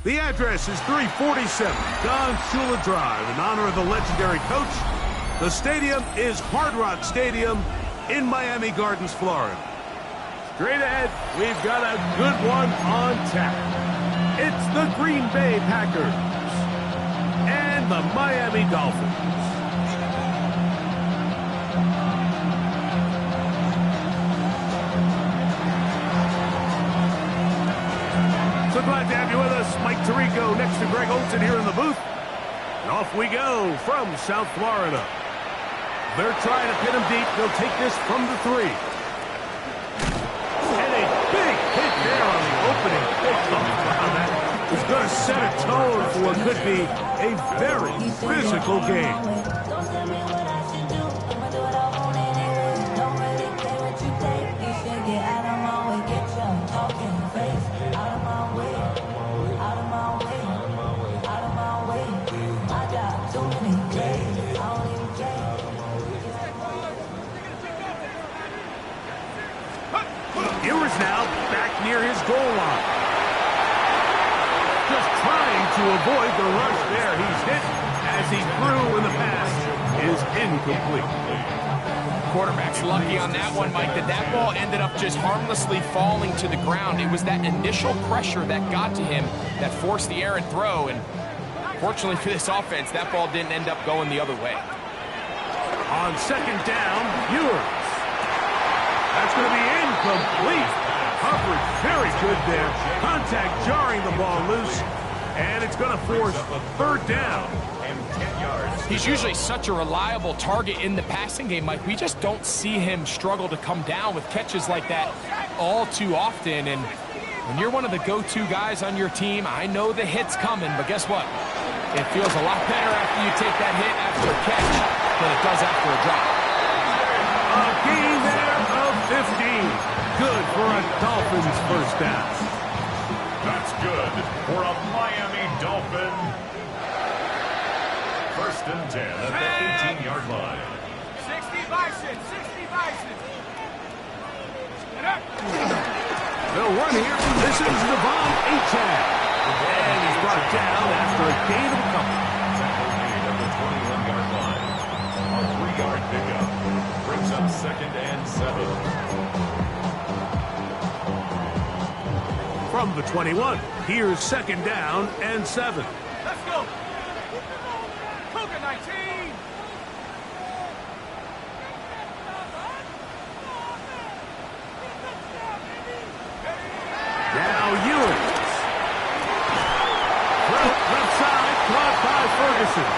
The address is 347 Don Shula Drive in honor of the legendary coach. The stadium is Hard Rock Stadium in Miami Gardens, Florida. Straight ahead, we've got a good one on tap. It's the Green Bay Packers and the Miami Dolphins. So glad to have you with us. Mike Tirico next to Greg Olsen here in the booth. And off we go from South Florida. They're trying to pin him deep. They'll take this from the 3. And a big hit there on the opening kickoff. Wow, that is going to set a tone for what could be a very physical game. Ewers now back near his goal line. Just trying to avoid the rush there. He's hit as he threw, and the pass is incomplete. Quarterback's lucky on that one, Mike, that ball ended up just harmlessly falling to the ground. It was that initial pressure that got to him that forced the errant throw, and fortunately for this offense, that ball didn't end up going the other way. On second down, Ewers. That's going to be incomplete. Coverage very good there. Contact jarring the ball loose. And it's going to force third down. He's usually such a reliable target in the passing game, Mike. We just don't see him struggle to come down with catches like that all too often. And when you're one of the go-to guys on your team, I know the hit's coming, but guess what? It feels a lot better after you take that hit after a catch than it does after a drop. A gain there of 15. Good for a Dolphins first down. That's good for a Miami Dolphin. First and 10 at the 18-yard line. 60 Bison, 60 Bison. They'll run here. This is Devon Achane. And he's brought down after a gain of a couple. Tackle made at the 21-yard line. A 3-yard pickup brings up second and 7. From the 21, here's second down and 7. Let's go. Cougar 19. Now Ewers. Left side, caught by Ferguson.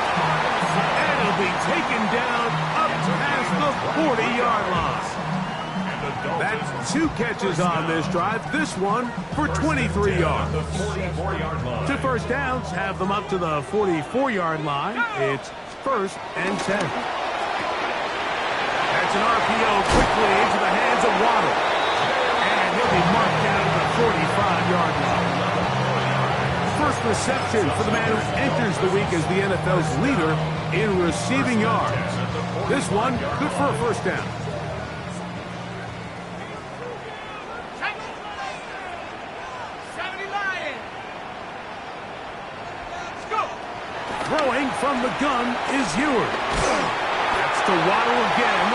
And he'll be taken down up past the 40-yard line. That's 2 catches on this drive. This one for 23 yards. The 44-yard line. 2 first downs have them up to the 44-yard line. It's first and 10. That's an RPO quickly into the hands of Waddle. And he'll be marked down to the 45-yard line. First reception for the man who enters the week as the NFL's leader in receiving yards. This one good for a first down. Throwing from the gun is Ewers. That's to Waddle again.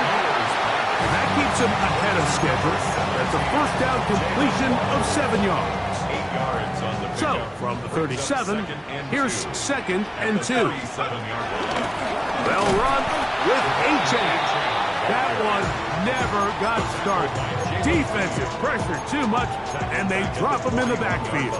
That keeps him ahead of schedule. That's a first down completion of 7 yards. 8 yards on the So, pickup. from the 37, here's second and 2. 37-yard line. They'll run with Achane. That one never got started. Defensive pressure too much, and they drop him in the backfield.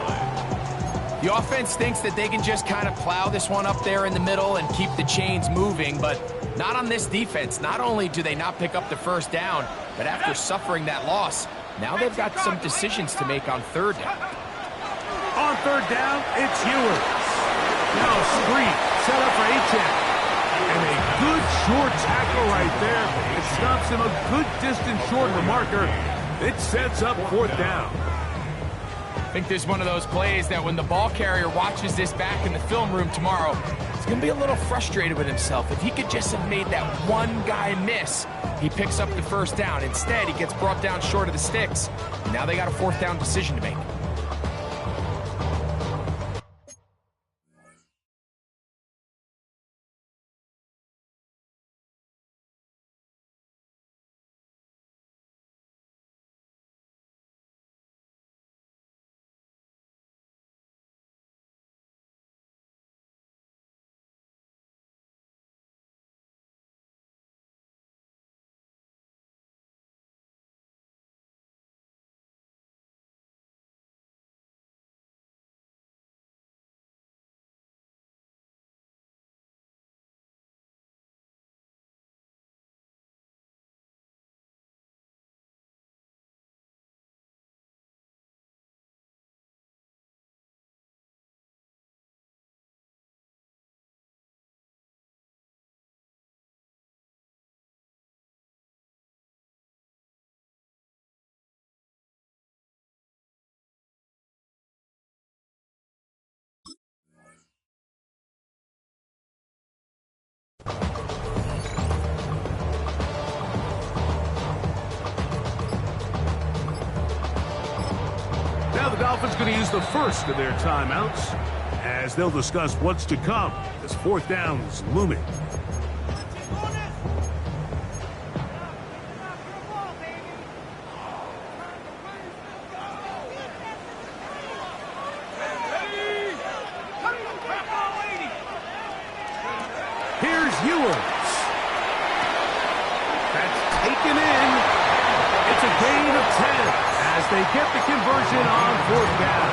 The offense thinks that they can just kind of plow this one up there in the middle and keep the chains moving, but not on this defense. Not only do they not pick up the first down, but after suffering that loss, now they've got some decisions to make on third down. On third down, it's Ewers. Now screen set up for Achane. And a good short tackle right there. It stops him a good distance short of the marker. It sets up fourth down. I think this is one of those plays that when the ball carrier watches this back in the film room tomorrow, he's going to be a little frustrated with himself. If he could just have made that one guy miss, he picks up the first down. Instead, he gets brought down short of the sticks. Now they got a fourth down decision to make. Dolphins going to use the first of their timeouts as they'll discuss what's to come as fourth down's looming. Here's Ewers. That's taken in. It's a gain of 10 as they get the conversion on fourth down.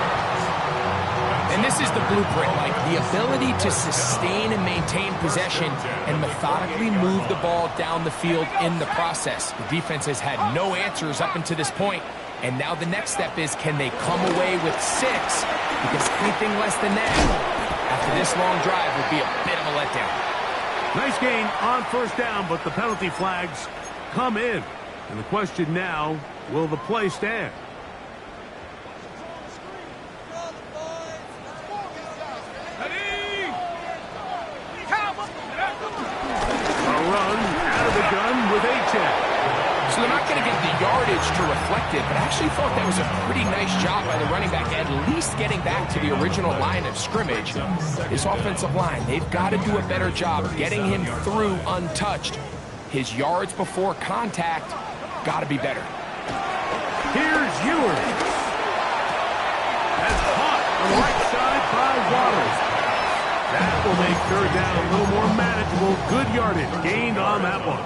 And this is the blueprint, Mike. The ability to sustain and maintain possession and methodically move the ball down the field in the process. The defense has had no answers up until this point, and now the next step is, can they come away with 6? Because anything less than that after this long drive would be a bit of a letdown. Nice gain on first down, but the penalty flags come in. And the question now, will the play stand? A run out of the gun with Achane. So they're not going to get the yardage to reflect it, but I actually thought that was a pretty nice job by the running back, at least getting back to the original line of scrimmage. This offensive line, they've got to do a better job getting him through untouched. His yards before contact got to be better. Here's Ewers. That's caught on the right side by Waddle. That will make third down a little more manageable. Good yardage gained on that one.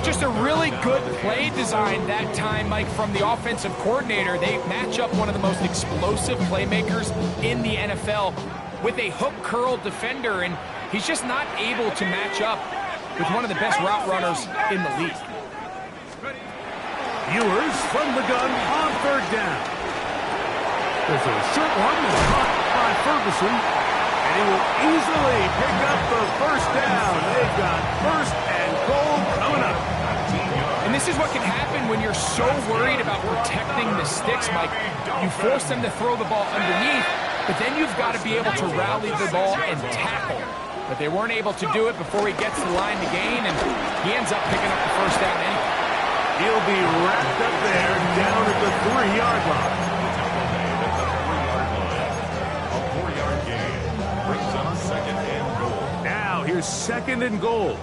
Just a really good play design that time, Mike, from the offensive coordinator. They match up one of the most explosive playmakers in the NFL with a hook curl defender, and he's just not able to match up with one of the best route runners in the league. Ewers from the gun on third down. There's a short one that's caught by Ferguson, and he will easily pick up the first down. They've got first and goal coming up. And this is what can happen when you're so worried about protecting the sticks, Mike. You force them to throw the ball underneath, but then you've got to be able to rally the ball and tackle. But they weren't able to do it before he gets the line to gain, and he ends up picking up the first down anyway. He'll be wrapped up there down at the 3-yard line. A 4-yard gain brings up second and goal. Now here's second and goal.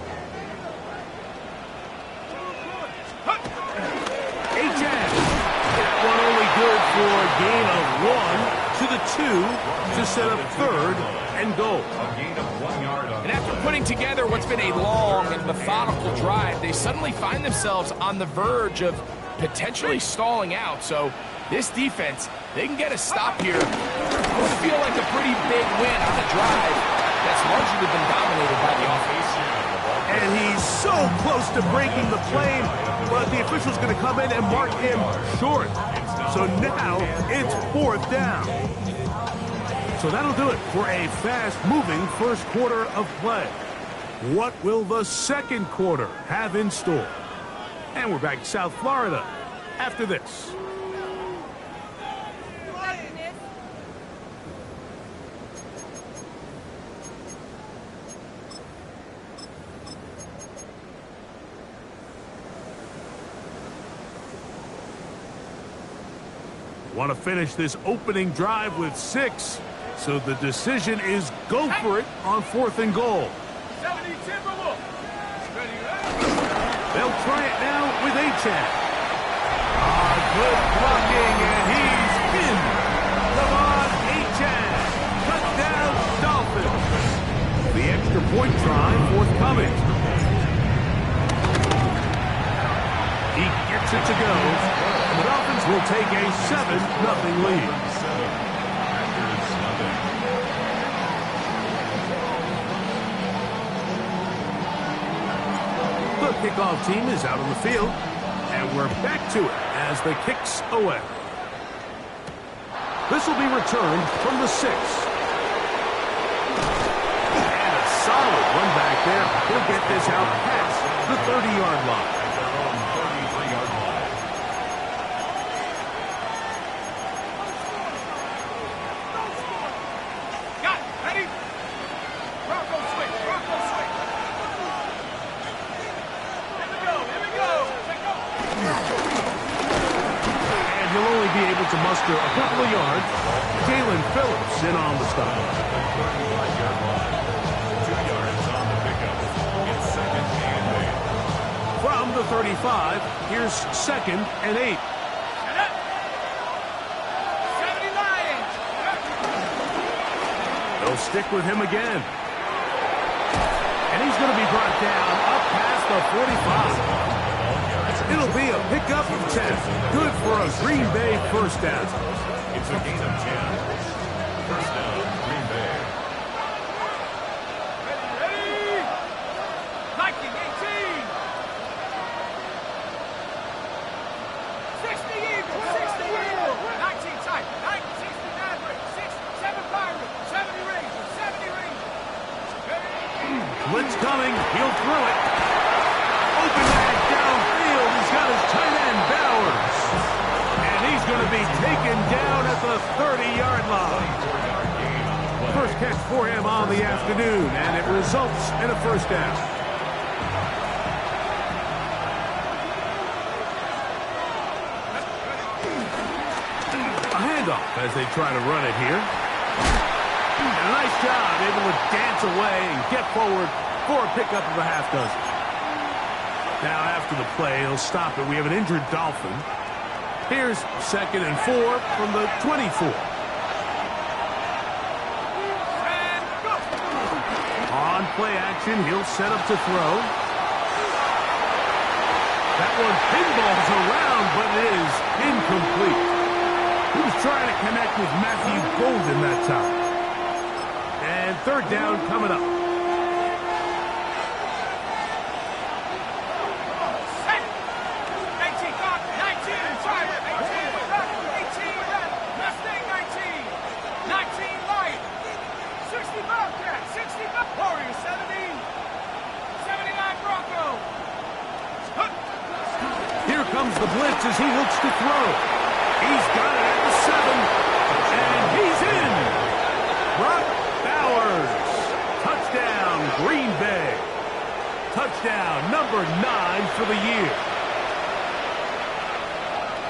Achane. That one only good for a gain of 1 to the 2 to set up third and goal. A gain of 1 yard on And after putting together what's been a long and methodical drive, they suddenly find themselves on the verge of potentially stalling out. So this defense, they can get a stop here. It would feel like a pretty big win on a drive that's largely been dominated by the offense. And he's so close to breaking the plane, but the official's going to come in and mark him short. So now it's fourth down. So that'll do it for a fast-moving first quarter of play. What will the second quarter have in store? And we're back in South Florida after this. Want to finish this opening drive with 6. So the decision is go for it on fourth and goal. 70 Timberwolves. They'll try it now with Achane. Good blocking, and he's in. Devon Achane. Touchdown, Dolphins. The extra point try forthcoming. He gets it to go. And the Dolphins will take a 7-0 lead. The kickoff team is out on the field, and we're back to it as the kick's away. This will be returned from the 6. And a solid run back there. He'll get this out past the 30-yard line. Got it. Ready? Bronco switch. Bronco switch. Here we go. Here we go. Check go. And you'll only be able to muster a couple of yards. Jalen Phillips in on the stop. 35-yard line. 2 yards on the pickup. It's second and 8. From the 35, here's second and 8. They'll stick with him again. And he's going to be brought down up past the 45. It'll be a pickup of 10. Good for a Green Bay first down. It's a gain of 10. First down, Green Bay. Ready? 19, 18. 60 Eagles, 60 Eagles. 19 tight, 9, 60 Mavericks, 7 Pirates, 70 Rangers, 70 Rangers. Blitz coming. He'll throw it. Open man downfield. He's got his tight end, Bowers. And he's going to be taken down at the 30-yard line. First catch for him on the afternoon, and it results in a first down. A handoff as they try to run it here. And a nice job, able to dance away and get forward for a pickup of a half dozen. Now after the play, he'll stop it. We have an injured Dolphin. Here's second and 4 from the 24. On play action, he'll set up to throw. That one pinballs around, but it is incomplete. He was trying to connect with Matthew Golden that time. And third down coming up. Here comes the blitz as he looks to throw. He's got it at the 7, and he's in. Brock Bowers. Touchdown, Green Bay. Touchdown, number 9 for the year.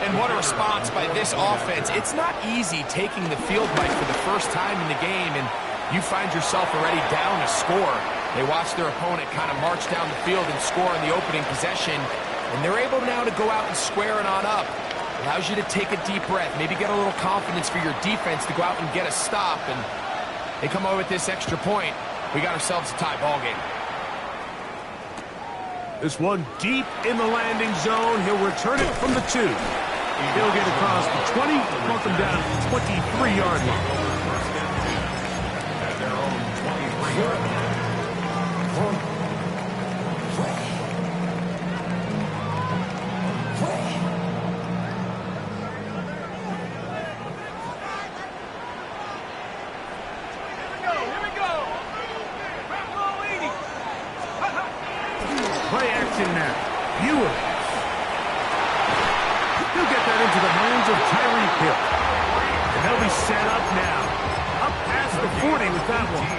And what a response by this offense. It's not easy taking the field, Mike, for the first time in the game, and you find yourself already down a score. They watch their opponent kind of march down the field and score in the opening possession, and they're able now to go out and square it on up. Allows you to take a deep breath, maybe get a little confidence for your defense to go out and get a stop, and they come away with this extra point. We got ourselves a tie ball game. This one deep in the landing zone. He'll return it from the 2. He'll get across the 20, mark him down at the 23-yard line. At their own 23-yard line. Play action now. Ewers. He'll get that into the hands of Tyreek Hill. And they'll be set up now. Up past the 40 with that one.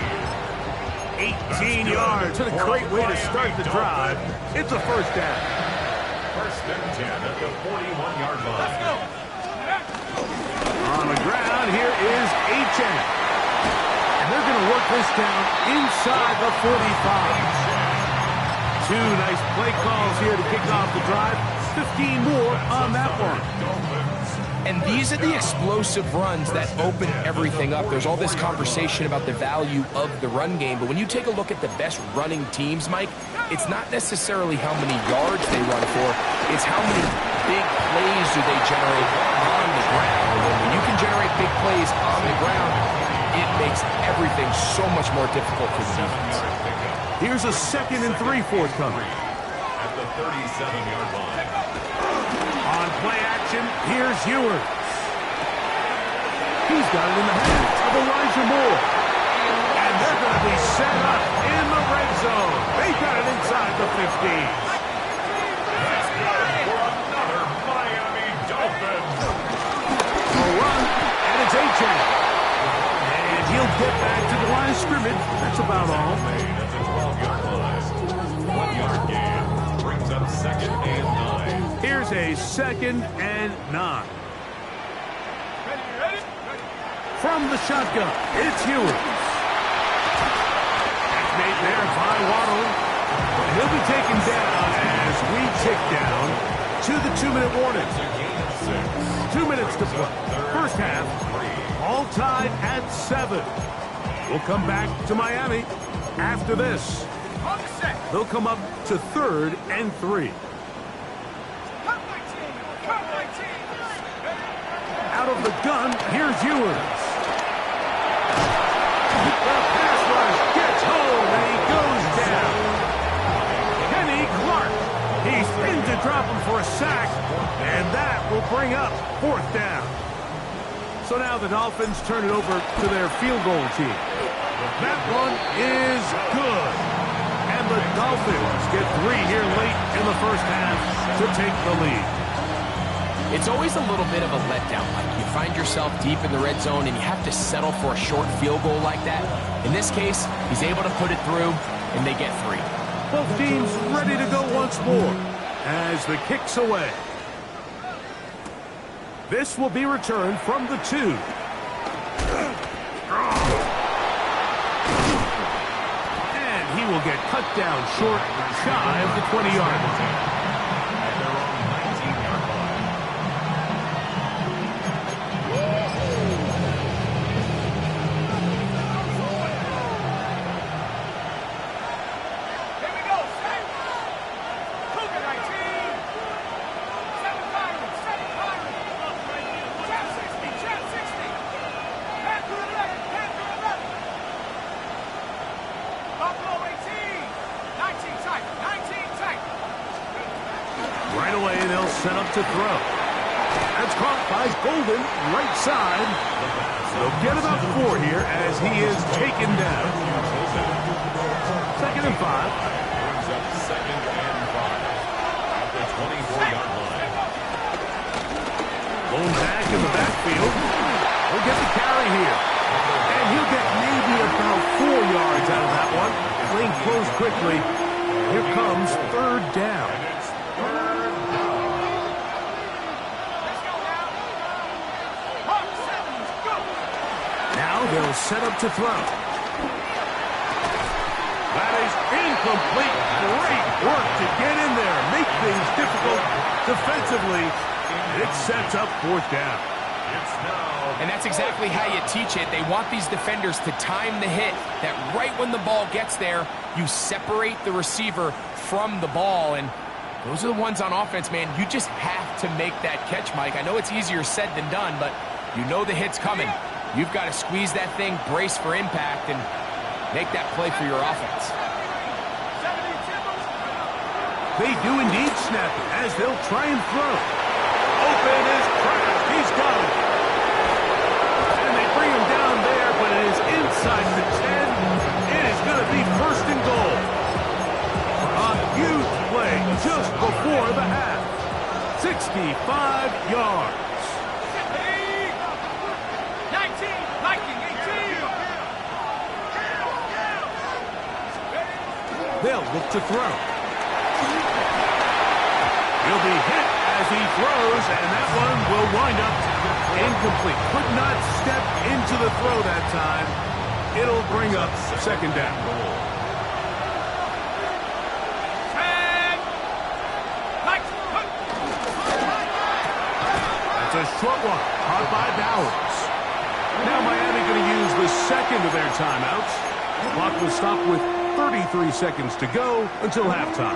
18 yards. And a great way to start the drive. It's a first down. First and 10 at the 41-yard line. On the ground, here is Achane. And they're going to work this down inside the 45. 2 nice play calls here to kick off the drive. 15 more on that one. And these are the explosive runs that open everything up. There's all this conversation about the value of the run game, but when you take a look at the best running teams, Mike, it's not necessarily how many yards they run for, it's how many big plays do they generate on the ground. And when you can generate big plays on the ground, it makes everything so much more difficult for the defense. Here's a second and 3 forthcoming. At the 37-yard line. On play action, here's Ewers. He's got it in the hands of Elijah Moore. And they're going to be set up in the red zone. They got it inside the 15. That's good for another Miami Dolphins. A run, and it's Achane. And he'll get back to the line of scrimmage. That's about all. Made at the 12-yard line. 1-yard gain brings up second and 9. Here's a second and 9. From the shotgun, it's Ewers. Made there by Waddle. He'll be taken down as we tick down to the 2-minute warning. 2 minutes to play. First half, all tied at 7. We'll come back to Miami after this. They'll come up to 3rd and 3. Out of the gun, here's Ewers. The pass rush gets home, and he goes down. Kenny Clark. He's pinned to drop him for a sack, and that will bring up 4th down. So now the Dolphins turn it over to their field goal team. That one is good. And the Dolphins get 3 here late in the first half to take the lead. It's always a little bit of a letdown. Like you find yourself deep in the red zone and you have to settle for a short field goal like that. In this case, he's able to put it through, and they get 3. Both teams ready to go once more as the kick's away. This will be returned from the 2. And he will get cut down short, shy of the 20-yard line. Set up to throw. That's caught by Golden, right side. They'll get about 4 here as he is taken down. 2nd and 5. Brings up 2nd and 5 at the 24-yard line. Going back in the backfield. He'll get the carry here. And he'll get maybe about 4 yards out of that one. Playing close quickly. Here comes 3rd down. They'll set up to throw. That is incomplete. Great work to get in there. Make things difficult defensively. It sets up 4th down. And that's exactly how you teach it. They want these defenders to time the hit, that right when the ball gets there, you separate the receiver from the ball. And those are the ones on offense, man. You just have to make that catch, Mike. I know it's easier said than done, but you know the hit's coming. You've got to squeeze that thing, brace for impact, and make that play for your offense. They do indeed snap it as they'll try and throw. Open is Kraft. He's got it. And they bring him down there, but it is inside the 10. It is going to be 1st and goal. A huge play just before the half. 65 yards. They'll look to throw. He'll be hit as he throws, and that one will wind up incomplete. Could not step into the throw that time. It'll bring up 2nd down. That's a short one, caught by Bowers. Now Miami going to use the 2nd of their timeouts. Clock will stop with 33 seconds to go until halftime.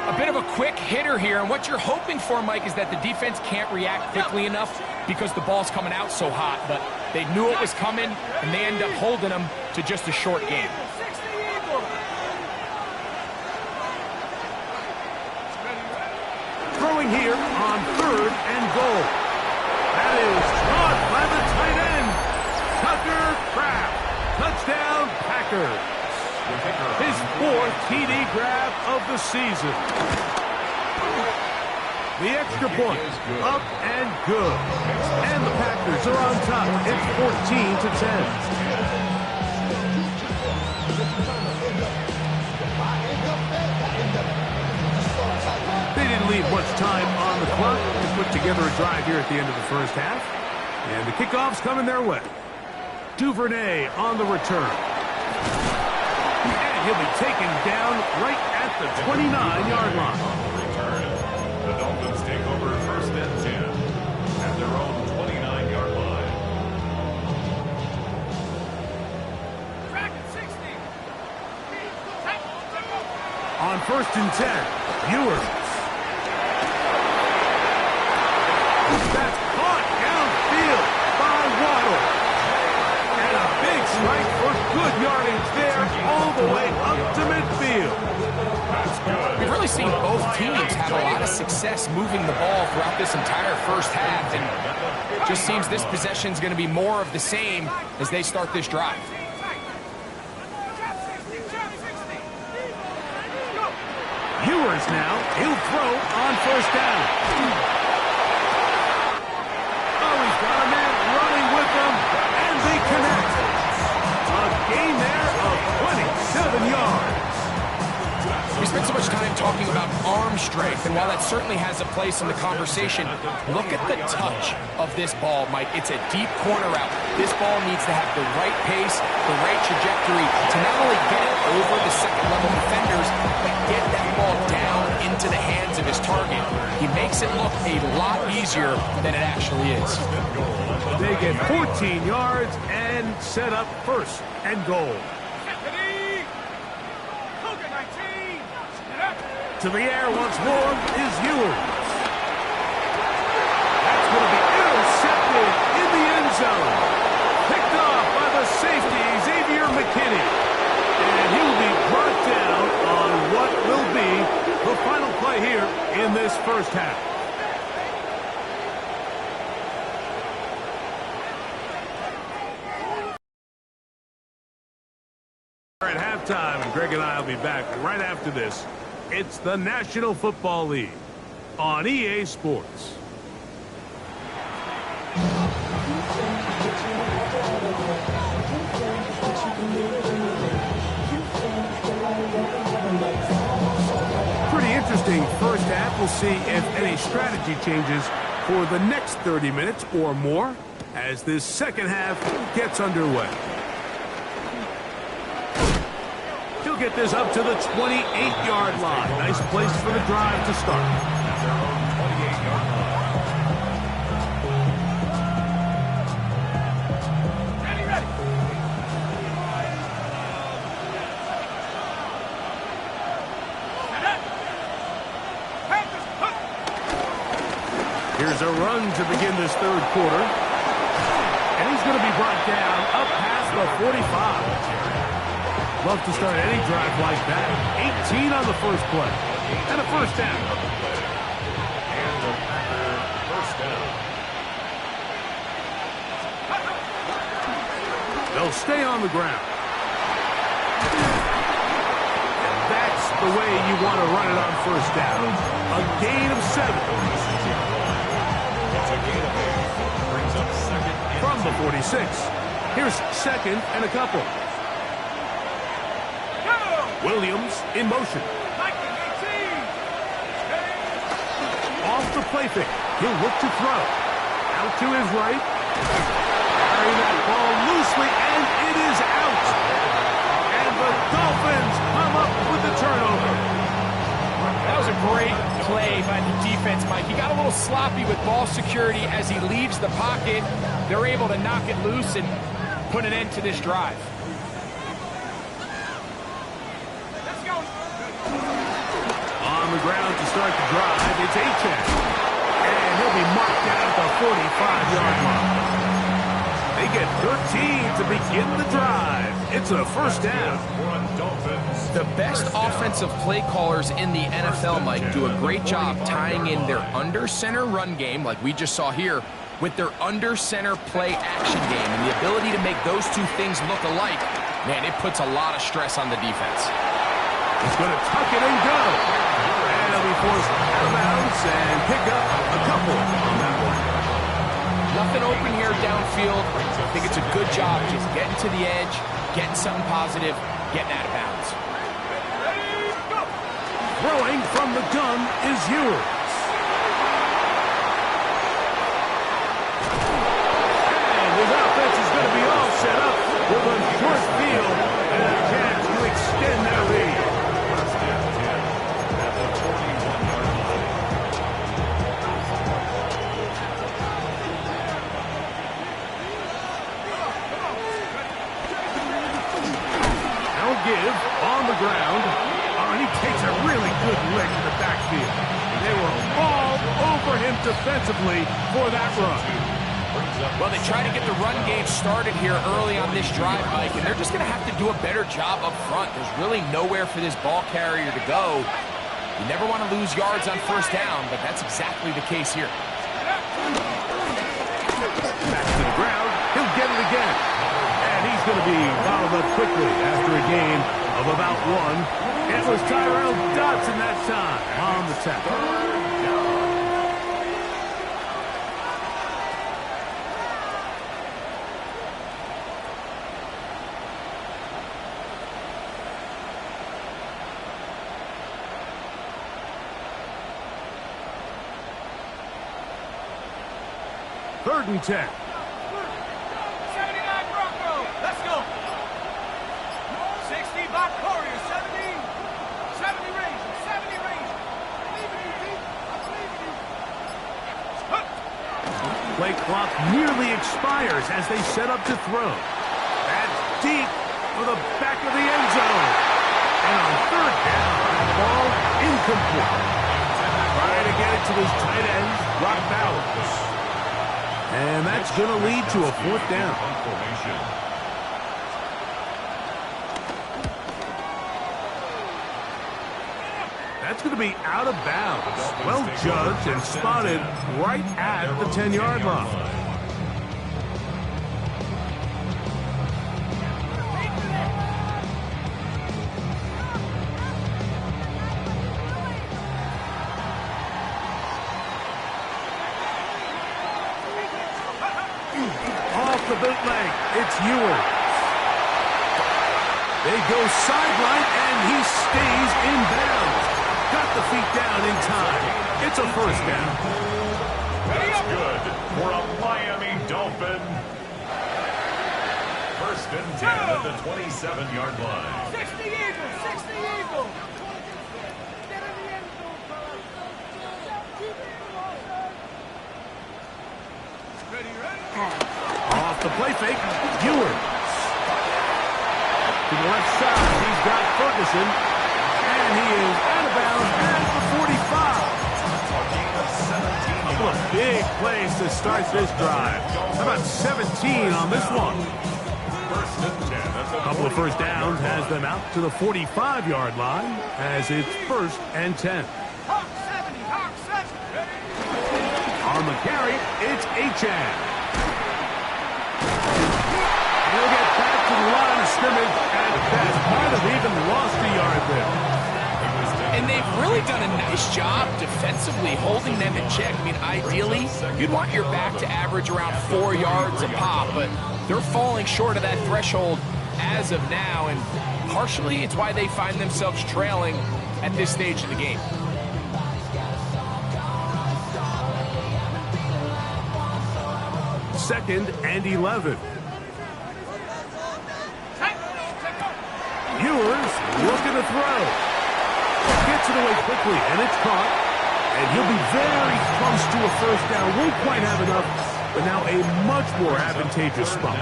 A bit of a quick hitter here, and what you're hoping for, Mike, is that the defense can't react quickly enough because the ball's coming out so hot, but they knew it was coming, and they end up holding them to just a short game. Throwing here on 3rd and goal. That is caught by the tight end, Tucker Kraft. Touchdown, Packers. His 4th TD grab of the season. The extra point, up and good. And the Packers are on top. It's 14-10. They didn't leave much time on the clock to put together a drive here at the end of the first half. And the kickoff's coming their way. Duvernay on the return. And he'll be taken down right at the 29-yard line. On the return, the Dolphins take over first and 10 at their own 29-yard line. Track at 60. On first and 10, Ewers. That's caught downfield by Waddle. And a big strike for good yardage there all the way up to midfield. That's good. We've really seen both teams have a lot of success moving the ball throughout this entire first half, and it just seems this possession is going to be more of the same as they start this drive. Ewers now, he'll throw on first down. Oh, he's got a man running with him, and they connect. A gain there of 27 yards. We spent so much time talking about arm strength, and while that certainly has a place in the conversation, look at the touch of this ball, Mike. It's a deep corner route. This ball needs to have the right pace, the right trajectory to not only get it over the second-level defenders, but get that ball down into the hands of his target. He makes it look a lot easier than it actually is. They get 14 yards and set up first and goal. To the air once more is Ewers. That's going to be intercepted in the end zone. Picked off by the safety, Xavier McKinney. And he'll be brought down on what will be the final play here in this first half. We're at halftime, and Greg and I will be back right after this. It's the National Football League on EA Sports. Pretty interesting first half. We'll see if any strategy changes for the next 30 minutes or more as this second half gets underway. Get this up to the 28-yard line. Nice place for the drive to start. At their own 28-yard line. Ready, ready. Here's a run to begin this third quarter. And he's going to be brought down up past the 45. Love to start any drive like that. 18 on the first play. And a first down. And the Packer first down. They'll stay on the ground. And that's the way you want to run it on first down. A gain of 7. It's a gain of 8. Brings up second and From the 46. Here's second and a couple. Williams in motion. Off the play fake. He'll look to throw. Out to his right. Carrying that ball loosely, and it is out. And the Dolphins come up with the turnover. That was a great play by the defense, Mike. He got a little sloppy with ball security as he leaves the pocket. They're able to knock it loose and put an end to this drive. On the ground to start the drive, it's Achane. And he'll be marked down at the 45-yard line. They get 13 to begin the drive. It's a first down. The best offensive play callers in the NFL, Mike, do a great job tying in their under-center run game, like we just saw here, with their under-center play action game. And the ability to make those two things look alike, man, it puts a lot of stress on the defense. He's going to tuck it and go. And he'll be forced out of bounds and pick up a couple on that one. Nothing open here downfield. I think it's a good job just getting to the edge, getting something positive, getting out of bounds. Throwing from the gun is Ewers. give on the ground. Oh, and he takes a really good lick in the backfield. They were all over him defensively for that run. Well, they try to get the run game started here early on this drive, Mike, and they're just going to have to do a better job up front. There's really nowhere for this ball carrier to go. You never want to lose yards on first down, but that's exactly the case here. Back to the ground. He'll get it again. And he's going to be bottled up quickly after a gain of about 1. It was Tyrell Dodson that time on the tackle. Third and 10. 79 Bronco. Let's go. 60 Bob Courier. 70 range. 70 range. I believe in you, Pete. I believe in you. Play clock nearly expires as they set up to throw. That's deep for the back of the end zone. And on third down, ball incomplete. Trying to get it to his tight end, Brock Bowers. And that's going to lead to a fourth down. That's going to be out of bounds. Well judged and spotted right at the 10-yard line. The bootleg. It's Ewers. They go sideline, and he stays in bounds. Got the feet down in time. It's a first down. That's good for a Miami Dolphin. First and 10 at the 27-yard line. 60 Eagles. 60 Eagles. Get in the end zone, fellas. Ready. Off the play fake, Ewers. To the left side, he's got Ferguson. And he is out of bounds at the 45. A couple of big plays to start this drive. How about 17 on this one? A couple of first downs has them out to the 45-yard line as it's first and 10. Hawk 70. Hawk 70. Ready. On the carry, it's Achane. He'll get back to the line of scrimmage and that might have even lost a yard there. And they've really done a nice job defensively holding them in check. I mean, ideally, you'd want your back to average around 4 yards a pop, but they're falling short of that threshold as of now, and partially it's why they find themselves trailing at this stage of the game. Second and 11. Ewers looking to throw. Gets it away quickly, and it's caught. And he'll be very close to a first down. Won't quite have enough, but now a much more advantageous spot.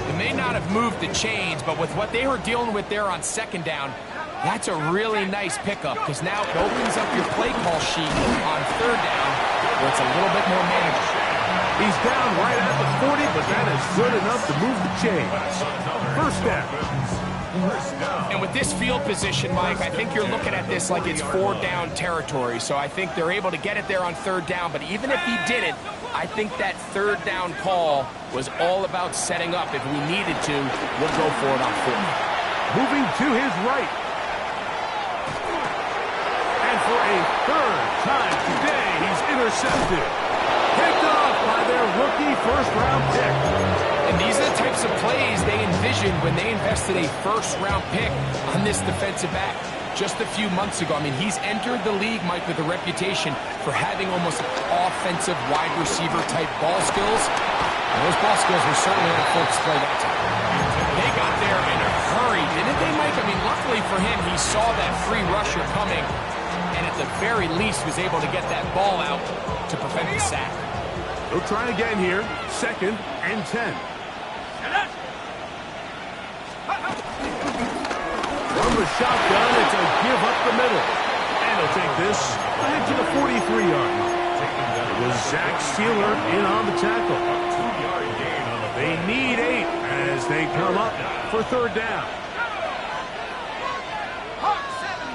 They may not have moved the chains, but with what they were dealing with there on second down, that's a really nice pickup because now it opens up your play call sheet on third down where it's a little bit more manageable. He's down right at the 40, but that is good enough to move the chains. First down. And with this field position, Mike, I think you're looking at this like it's 4-down territory. So I think they're able to get it there on third down. But even if he didn't, I think that third down call was all about setting up. If we needed to, we'll go for it on fourth. Moving to his right. And for a third time today, he's intercepted. Picked off by their rookie first-round pick. And these are the types of plays they envisioned when they invested a first-round pick on this defensive back just a few months ago. I mean, he's entered the league, Mike, with a reputation for having almost offensive wide receiver-type ball skills. And those ball skills were certainly on full display that time. They got there in a hurry, didn't they, Mike? I mean, luckily for him, he saw that free rusher coming, and at the very least was able to get that ball out to prevent the sack. They'll try again here. Second and 10. From the shotgun, it's a give up the middle. And he'll take this back to the 43-yard line. It was Zach Sealer in on the tackle. Two-yard gain on the They need 8 as they come up for third down. Hawk 7,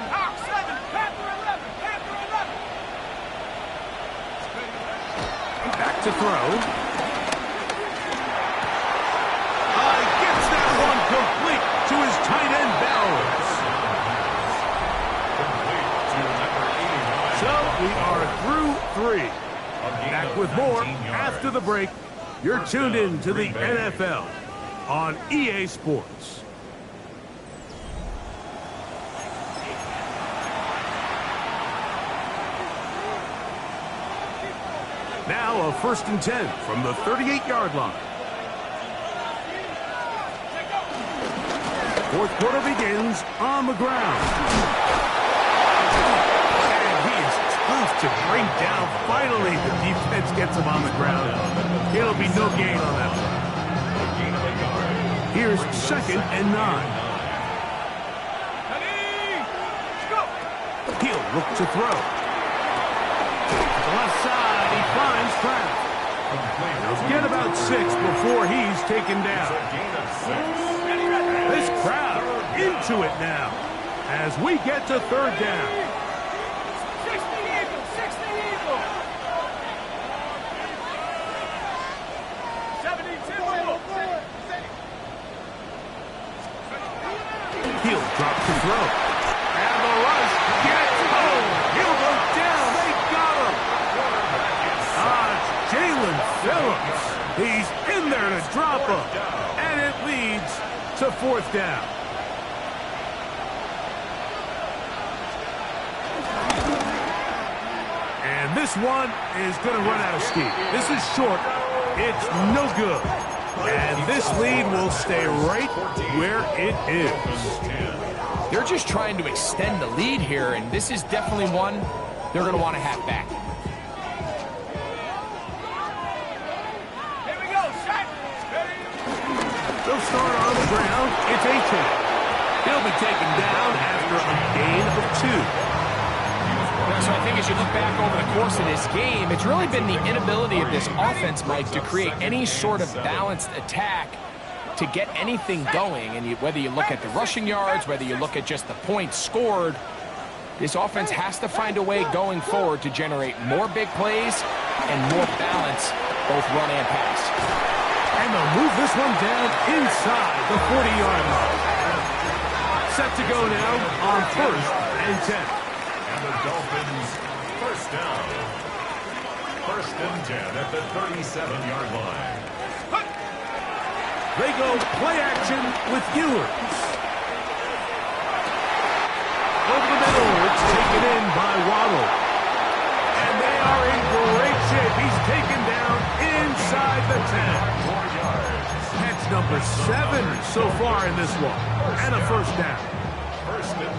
Panther 11, Panther 11. Back to throw. Gets that one complete to his tight end, Bowers. So we are through 3. Back with more after the break. You're tuned in to the NFL on EA Sports. Now a 1st and 10 from the 38-yard line. Fourth quarter begins on the ground. And he is tough to bring down. Finally, the defense gets him on the ground. It'll be no gain on that one. Here's 2nd and 9. He'll look to throw. To the left side, he finds Kraft. He'll get about 6 before he's taken down. This crowd into it now as we get to third down. 60 Eagles. 72 He'll drop to throw. And the rush gets home. He'll go down. They got him. It's Jalen Phillips. He's in there to drop him. And it leads to 4th down. And this one is going to run out of steam. This is short. It's no good. And this lead will stay right where it is. They're just trying to extend the lead here, and this is definitely one they're going to want to have back. Here we go, set. They'll start on the ground. It's Achane. He'll be taken down after a gain of 2. So I think as you look back over the course of this game, it's really been the inability of this offense, Mike, to create any sort of balanced attack to get anything going. And whether you look at the rushing yards, whether you look at just the points scored, this offense has to find a way going forward to generate more big plays and more balance, both run and pass. And they'll move this one down inside the 40-yard line. Set to go now on 1st and 10. And the Dolphins, 1st down. 1st and 10 at the 37-yard line. They go play action with Ewers. Over the middle, it's taken in by Waddle. And they are in great shape. He's taken down inside the 10. 4 yards. Catch number 7 so far in this one. And a 1st down.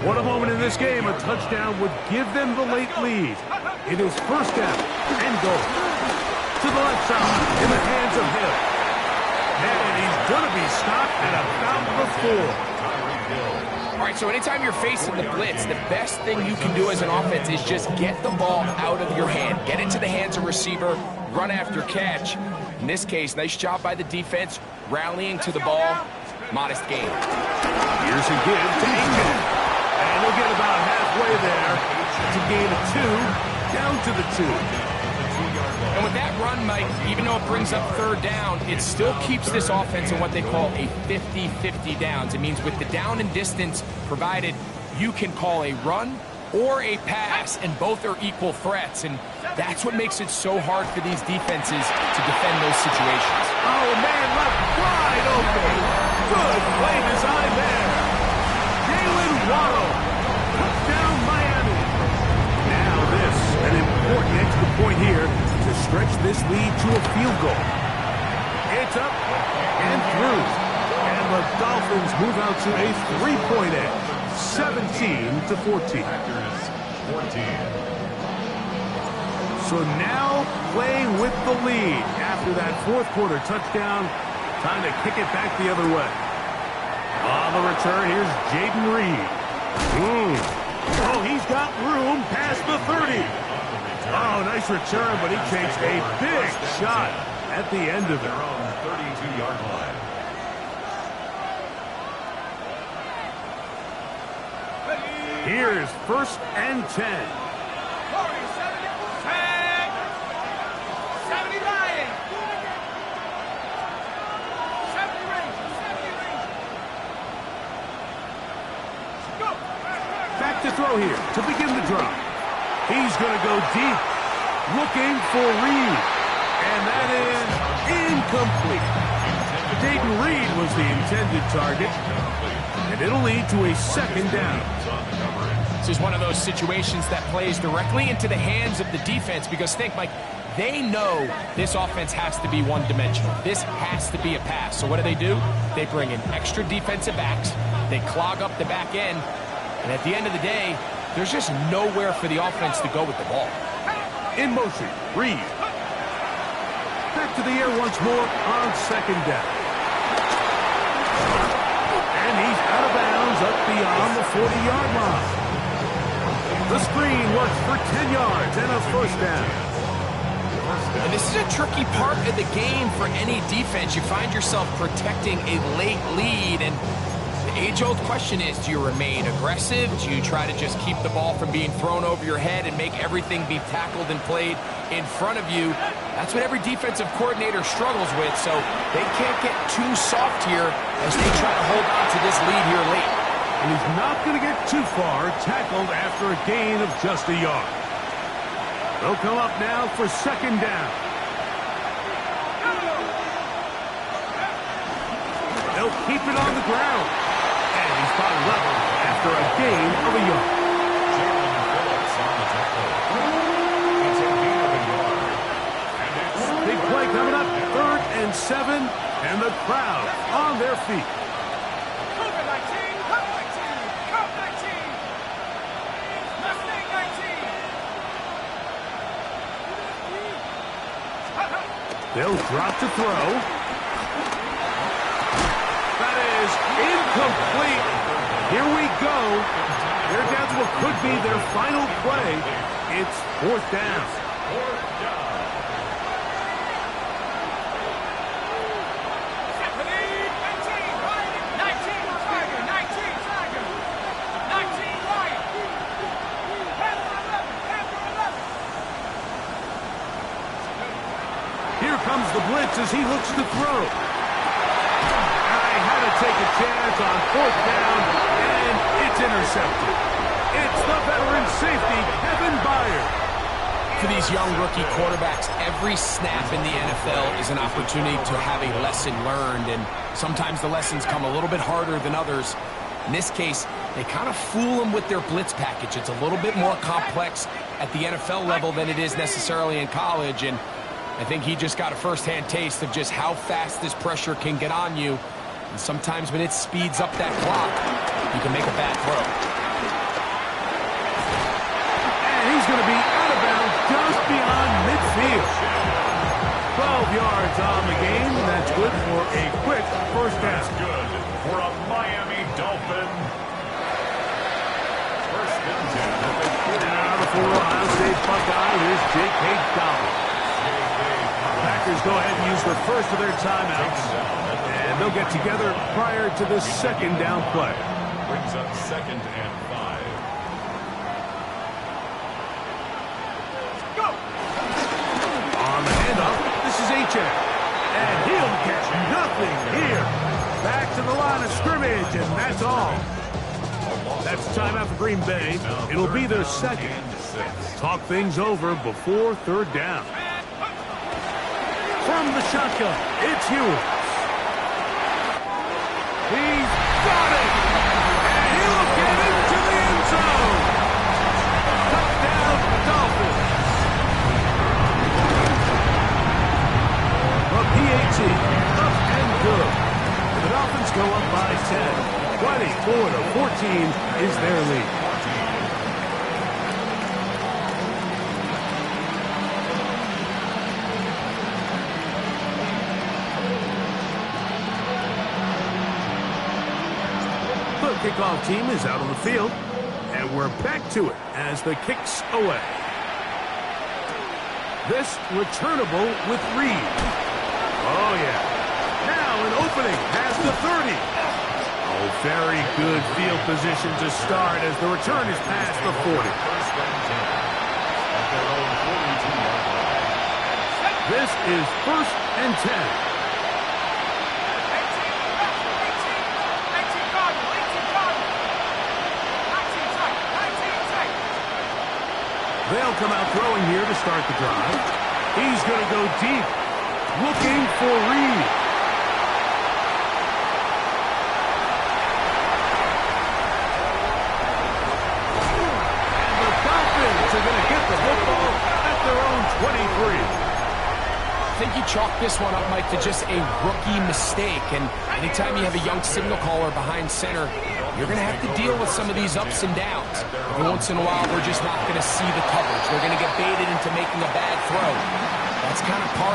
What a moment in this game. A touchdown would give them the late lead. It is 1st down and goal. To the left side in the hands of Hill. And he's going to be stopped at about the 4. All right, so anytime you're facing the blitz, the best thing you can do as an offense is just get the ball out of your hand. Get into the hands of receiver, run after catch. In this case, nice job by the defense, rallying to the ball. Modest gain. Here's a give to Achane. And he'll get about halfway there. It's a gain of 2, down to the 2. And with that run, Mike, even though it brings up 3rd down, it still keeps this offense in what they call a 50-50 downs. It means with the down and distance provided, you can call a run or a pass, and both are equal threats. And that's what makes it so hard for these defenses to defend those situations. Oh, man, left wide open. Good play design there. Jalen Waddle. Touchdown, Miami. Now this, an important extra point here to stretch this lead to a field goal. It's up and through. And the Dolphins move out to a 3-point edge, 17-14. So now playing with the lead after that 4th quarter touchdown. Time to kick it back the other way. On the return, here's Jaden Reed. Oh, he's got room past the 30. Oh, nice return, but he takes a big shot at the end of it. Their own 32-yard line. Here's 1st and 10. 70, 70 Lions. 70 Rangers. 70 Rangers. Go. Back to throw here to begin the drive. He's going to go deep, looking for Reed. And that is incomplete. Dayton Reed was the intended target, and it'll lead to a 2nd down. This is one of those situations that plays directly into the hands of the defense because think, Mike, they know this offense has to be one-dimensional. This has to be a pass. So what do? They bring in extra defensive backs. They clog up the back end. And at the end of the day, there's just nowhere for the offense to go with the ball. In motion, Reed. Back to the air once more on 2nd down. And he's out of bounds up beyond the 40-yard line. The screen works for 10 yards and a 1st down. And this is a tricky part of the game for any defense. You find yourself protecting a late lead, and the age-old question is, do you remain aggressive? Do you try to just keep the ball from being thrown over your head and make everything be tackled and played in front of you? That's what every defensive coordinator struggles with, so they can't get too soft here as they try to hold on to this lead here late. And he's not going to get too far, tackled after a gain of just a yard. They'll come up now for 2nd down. They'll keep it on the ground. And he's got level after a gain of a yard. Jalen Phillips on the tackle. It's a gain of a yard. And it's Big play coming up, 3rd and 7, and the crowd on their feet. Cover 19. Cover 19. Cover 19. Mustang 19. They'll drop to throw. That is incomplete. Here we go. They're down to what could be their final play. It's 4th down. Here comes the blitz as he looks to throw. I had to take a chance on 4th down, and it's intercepted. It's the veteran safety, Kevin Byard. For these young rookie quarterbacks, every snap in the NFL is an opportunity to have a lesson learned, and sometimes the lessons come a little bit harder than others. In this case, they kind of fool them with their blitz package. It's a little bit more complex at the NFL level than it is necessarily in college, and I think he just got a first-hand taste of just how fast this pressure can get on you. And sometimes when it speeds up that clock, you can make a bad throw. And he's going to be out of bounds just beyond midfield. 12 yards on the game. That's good for a quick 1st down. That's good for a Miami Dolphin. 1st and 10. Now for Ohio State Buckeye, here's J.K. Dobbins. Packers go ahead and use the first of their timeouts, and they'll get together prior to the 2nd down play. Brings up 2nd and 5. Go. On the handoff, this is H.A. And he'll catch nothing here. Back to the line of scrimmage, and that's all. That's timeout for Green Bay. It'll be their 2nd. Talk things over before 3rd down. From the shotgun, it's Hewitt. He's got it! And he'll get into the end zone! Touchdown, Dolphins! The PAT, up and good. The Dolphins go up by 10. 24-14 is their lead. kickoff team is out on the field, and we're back to it as the kick's away. This returnable with Reed. Oh, yeah. Now an opening past the 30. Oh, very good field position to start as the return is past the 40. First and 10 at their own 42-yard line. This is first and 10. 18 Cardinal, 18 Cardinal. 19 tight, 19 tight. They'll come out throwing here to start the drive. He's going to go deep, looking for Reed. And the Falcons are going to get the football at their own 23. I think you chalk this one up, Mike, to just a rookie mistake. And anytime you have a young signal caller behind center, you're going to have to deal with some of these ups and downs. Every once in a while, we're just not going to see the coverage. They're going to get baited into making a bad throw. That's kind of par